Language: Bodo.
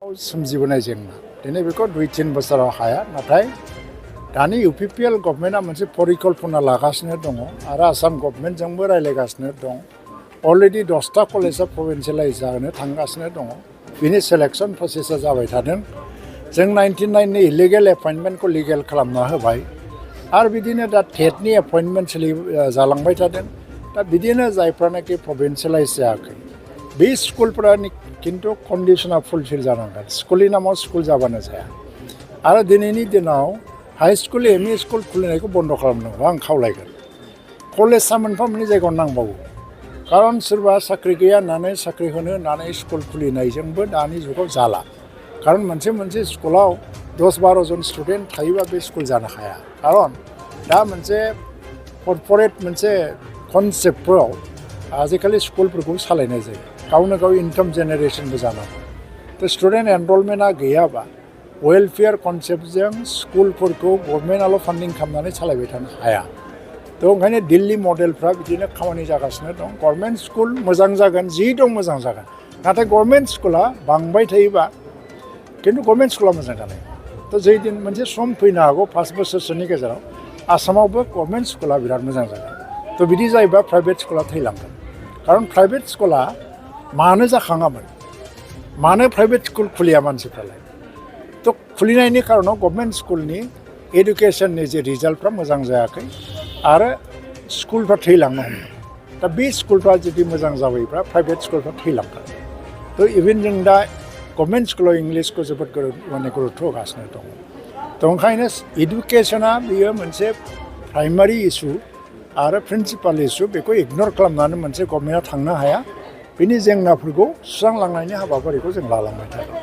सोमजिबोनाय जेंना दिनै बेखौ 2-3 बोसोराव हाया नाथाय दानि UPPL गभर्नमेन्टआ मोनसे परिकल्पना लागासिनो दङ आरो आसाम गभर्नमेन्टजोंबो रायलायगासिनो दं अलरेडि 10टा कलेजआ प्रभिन्सियेलाइज जानो थांगासिनो दङ बिनि सिलेक्शन प्रसेसआ जाबाय थादों जों 99 नि इलिगेल एपइन्टमेन्टखौ लिगेल खालामना होबाय आरो बिदिनो दा टेटनि एपइन्टमेन्ट जालांबाय थादों दा बिदिनो जायफ्रानाखि प्रभिन्सियेलाइज जायाखै बे स्कुलफोरानि किन्तु कन्डिशना फुलफिल जानांगोन स्कुलनि नामाव स्कुल जाबानो जाया आरो दिनैनि दिनाव हाई स्कुल एमइ स्कुल खुलिनायखौ बन्द खालामनांगौ आं खावलायगोन कलेजआ मोनफा मोननै जायगायाव नांबावो खारन सोरबा साख्रि गैया होननानै साख्रि होनो होननानै स्कुल खुलिनायजोंबो दानि जुगाव जाला खारन मोनसे स्कुलाव 10-12 जन स्टुडेन्ट थायोबा बे स्कुल जानो हाया खारन दा मोनसे कर्परेट मोनसे कनसेप्टफोराव आजिखालि स्कुलफोरखौ सालायनाय जायो गावनो गाव इनकाम जेनेरेशनबो जानांगौ थ' स्टुडेन्ट एनरलमेन्टआ गैयाबा वेलफेयार कनसेप्टजों स्कुलफोरखौ गभर्नमेन्टआल' फान्डिं खालामनानै सालायबाय थानो हाया थ' ओंखायनो दिल्ली मडेलफ्रा बिदिनो खामानि जागासिनो दं गभर्नमेन्ट स्कुल मोजां जागोन जि दं मोजां जागोन नाथाय गभर्नमेन्ट स्कुला बांबाय थायोबा किन्तु गभर्नमेन्ट स्कुला मोजां जानाय थ' जै दिन मोनसे सम फैनो हागौ 5 बोसोरसोनि गेजेराव आसामावबो गभर्नमेन्ट स्कुला बिराद मोजां जागोन थ' बिदि जायोबा प्राइभेट स्कुला थैलांगोन खारन प्राइभेट स्कुला मानो जाखाङामोन मानो प्राइभेट स्कुल खुलिया मानसिफ्रालाय थ' खुलिनायनि खारनाव गभर्नमेन्ट स्कुलनि एडुकेसननि जे रिजाल्टफ्रा मोजां जायाखै आरो स्कुलफ्रा थैलांनो हमदों दा बे स्कुलफ्रा जुदि मोजां जाबायब्ला प्राइभेट स्कुलफ्रा थैलांगोन थ' इभेन जों दा गभर्नमेन्ट स्कुलाव इंलिसखौ जोबोद गुरुत्व होगासिनो दङ थ' ओंखायनो एडुकेसना बेयो मोनसे प्राइमारि इस्यु आरो प्रिन्सिपाल इस्यु बेखौ इगनर खालामनानै मोनसे गभर्नमेन्टआ थांनो हाया बिनि जेंनाफोरखौ सुस्रांलांनायनि हाबाफारिखौ जों लालांबाय थागोन